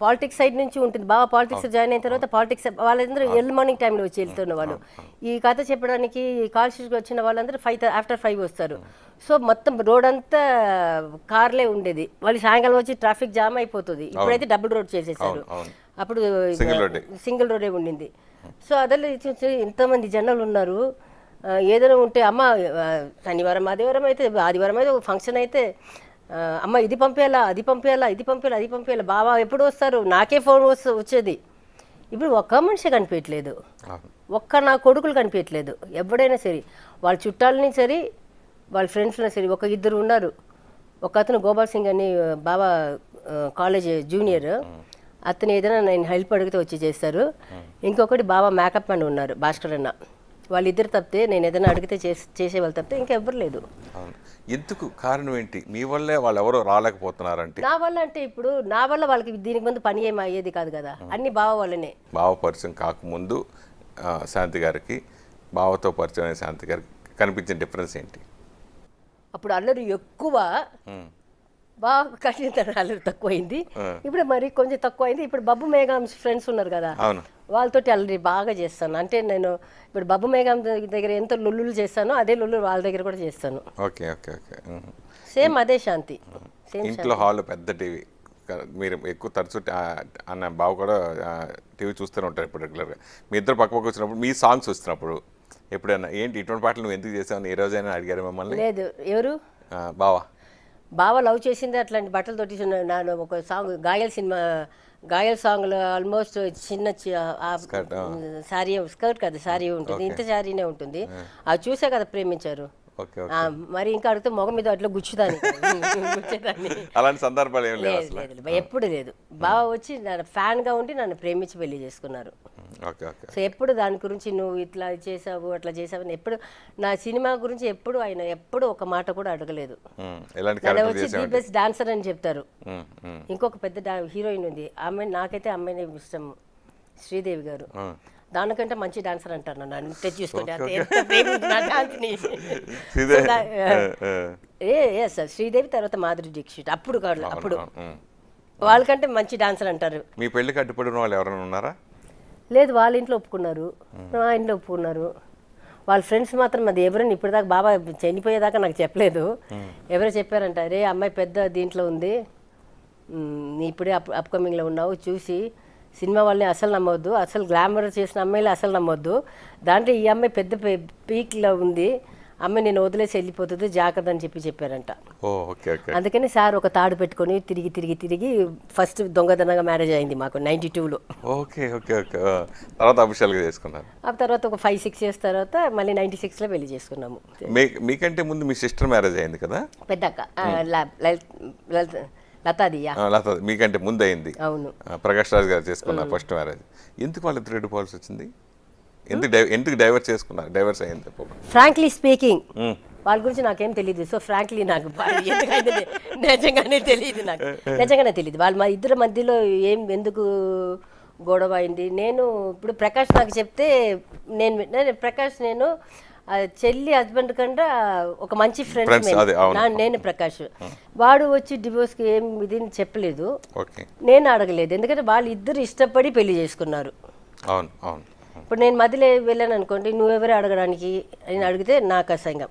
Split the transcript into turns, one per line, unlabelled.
Politics side నుంచి ఉంటుంది. బాగా పాలిటిక్స్ జాయిన్ అయిన తర్వాత పాలిటిక్స్ వాళ్ళందరూ ఎర్లీ మార్నింగ్ టైంలో వచ్చి వెళ్తున్న వాళ్ళు. ఈ కథ చెప్పడానికి కాల్ షీట్కి వచ్చిన వాళ్ళందరూ ఆఫ్టర్ 5 వస్తారు. సో మొత్తం రోడ్ అంతా కార్లే ఉండేది. వాళ్ళు సాయంకాలం వచ్చి ట్రాఫిక్ జామ్ అయిపోతుంది. ఇప్పుడైతే డబుల్ రోడ్ చేసేసారు. అప్పుడు సింగిల్ రోడే ఉండింది. సో అదే ఇంతమంది జనాలు ఉన్నారు. ఏదైనా ఉంటే అమ్మ శనివారం ఆదివారం అయితే ఫంక్షన్ అయితే అమ్మ ఇది పంపేయాలా అది పంపేయాలా ఇది పంపేయాలా అది పంపేయాలా బాబా ఎప్పుడు వస్తారు నాకే ఫోన్ వచ్చేది. ఇప్పుడు ఒక్క మనిషి కనిపించట్లేదు, ఒక్క నా కొడుకులు కనిపించట్లేదు. ఎవడైనా సరే వాళ్ళ చుట్టాలని సరే వాళ్ళ ఫ్రెండ్స్లో సరే ఒక ఇద్దరు ఉన్నారు. ఒక అతను గోపాల్ సింగ్ అని బాబా కాలేజ్ జూనియర్, అతను ఏదైనా నేను హెల్ప్ అడిగితే వచ్చి చేస్తారు. ఇంకొకటి బాబా మేకప్ అని ఉన్నారు భాస్కర్ అన్న. వాళ్ళిద్దరు తప్పితే నేను ఏదైనా అడిగితే చేసేవాళ్ళు తప్పితే ఇంకెవ్వరు లేదు.
ఎందుకు కారణం ఏంటి? మీ వల్లే వాళ్ళు ఎవరో రాలేకపోతున్నారంటే?
నా వల్ల అంటే ఇప్పుడు నా వల్ల వాళ్ళకి దీనికి ముందు పని ఏమి అయ్యేది కాదు కదా, అన్ని బావ వల్లనే.
బావ పరిచయం కాకముందు శాంతి గారికి, బావతో పరిచయం అయిన శాంతి గారికి కనిపించిన డిఫరెన్స్ ఏంటి?
అప్పుడు అల్లరి ఎక్కువ, బాగా కఠినతనం అల్లరి తక్కువైంది. ఇప్పుడు మరి కొంచెం తక్కువైంది. ఇప్పుడు బబ్బు మేఘాం ఫ్రెండ్స్ ఉన్నారు కదా, వాళ్ళతోటి అల్లరి బాగా చేస్తాను. అంటే నేను ఇప్పుడు బబ్బు మేఘాం దగ్గర ఎంత లొల్లులు చేస్తానో అదే లొల్లు వాళ్ళ దగ్గర కూడా చేస్తాను.
Okay okay okay.
సేమ్ అదే శాంతి.
ఇంట్లో హాల్ పెద్ద టీవీ, మీరు ఎక్కువ తరచు అన్న బావ కూడా టీవీ చూస్తూనే ఉంటారు ఇప్పుడు రెగ్యులర్గా. మీ ఇద్దరు పక్క వచ్చినప్పుడు మీ సాంగ్స్ వస్తున్నప్పుడు ఎప్పుడైనా ఏంటి ఇటువంటి పాటలు నువ్వు ఎందుకు చేసావు ఏ రోజైనా అడిగారు మిమ్మల్ని?
లేదు. ఎవరు? బావ లవ్ చేసింది అట్లాంటి బట్టలతోటి. నేను ఒక సాంగ్ గాయల్ సాంగ్లో ఆల్మోస్ట్ చిన్న శారీ, స్కర్ట్ కదా శారీ ఉంటుంది, ఇంత శారీనే ఉంటుంది. అది చూసే కదా ప్రేమించారు. మరి ఇంకా అడిగితే మొగం మీద అట్లా గుచ్చుదాన్ని.
అలాంటి సందర్భాలు ఏం లేదు,
ఎప్పుడు లేదు. బావ వచ్చి నన్ను ఫ్యాన్గా ఉండి నన్ను ప్రేమించి పెళ్లి చేసుకున్నారు. సో ఎప్పుడు దాని గురించి నువ్వు ఇట్లా చేసావు అట్లా చేసావు అని ఎప్పుడు నా సినిమా గురించి ఎప్పుడు ఆయన ఎప్పుడు ఒక మాట కూడా అడగలేదు. నన్ను వచ్చి ది బెస్ట్ డాన్సర్ అని చెప్తారు. ఇంకొక పెద్ద హీరోయిన్ ఉంది, ఆమె నాకైతే అమ్మాయిని ఇష్టం, శ్రీదేవి గారు. దానికంటే మంచి డాన్సర్ అంటారు నన్ను. అంటే చూసుకోండి శ్రీదేవి తర్వాత మాధురి దీక్షిత్. అప్పుడు వాళ్ళకంటే మంచి డాన్సర్ అంటారు.
మీ పెళ్లికి అడ్డుపడిన వాళ్ళు ఎవరైనా ఉన్నారా?
లేదు, వాళ్ళ ఇంట్లో ఒప్పుకున్నారు, మా ఇంట్లో ఒప్పుకున్నారు. వాళ్ళ ఫ్రెండ్స్ మాత్రం అది ఎవరైనా ఇప్పటిదాకా బాబా చనిపోయేదాకా నాకు చెప్పలేదు. ఎవరో చెప్పారంట, రే అమ్మాయి పెద్ద దీంట్లో ఉంది, ఇప్పుడే అప్కమింగ్లో ఉన్నావు, చూసి సినిమా వాళ్ళని అసలు నమ్మొద్దు, అసలు గ్లామర్ చేసిన అమ్మాయిలు అసలు నమ్మొద్దు, దాంట్లో ఈ అమ్మాయి పెద్ద పీక్లో ఉంది, అమ్మాయి నేను వదిలేసి వెళ్ళిపోతుంది, జాగ్రత్త అని చెప్పారంట. అందుకని సార్ ఒక తాడు పెట్టుకొని తిరిగి ఫస్ట్ దొంగతనంగా మ్యారేజ్ అయింది మాకు 92లో. ఆ తర్వాత ఒక 5-6 years తర్వాత మళ్ళీ 96లో పెళ్లి చేసుకున్నాము.
మీకంటే ముందు మీ సిస్టర్ మ్యారేజ్ అయింది కదా,
పెద్దక్క లతాది.
మీకంటే ముందు అయింది.
అవును,
ప్రకాష్ రాజ్ గారు చేసుకున్న ఫస్ట్ మ్యారేజ్. ఎందుకు వాళ్ళిద్దరు విడిపోవాల్సి వచ్చింది? ఎందుకు డైవర్స్ చేసుకున్నారు? డైవర్స్ అయింది?
ఫ్రాంక్లీ స్పీకింగ్ వాళ్ళ గురించి నాకేం తెలియదు. సో ఫ్రాంక్లీ నాకు నిజంగానే తెలియదు. వాళ్ళ మా ఇద్దరి మధ్యలో ఎందుకు గొడవ అయింది. నేను ఇప్పుడు ప్రకాష్ నాకు చెప్తే నేను చెల్లి హస్బెండ్ కంటే ఒక మంచి ఫ్రెండ్స్ నేను ప్రకాష్. వాడు వచ్చి డివోర్స్కి ఏం ఇది చెప్పలేదు, నేను అడగలేదు. ఎందుకంటే వాళ్ళు ఇద్దరు ఇష్టపడి పెళ్లి చేసుకున్నారు. ఇప్పుడు నేను మధ్యలో వెళ్ళాను అనుకోండి, నువ్వెవరే అడగడానికి అని అడిగితే నాకు అసహ్యం.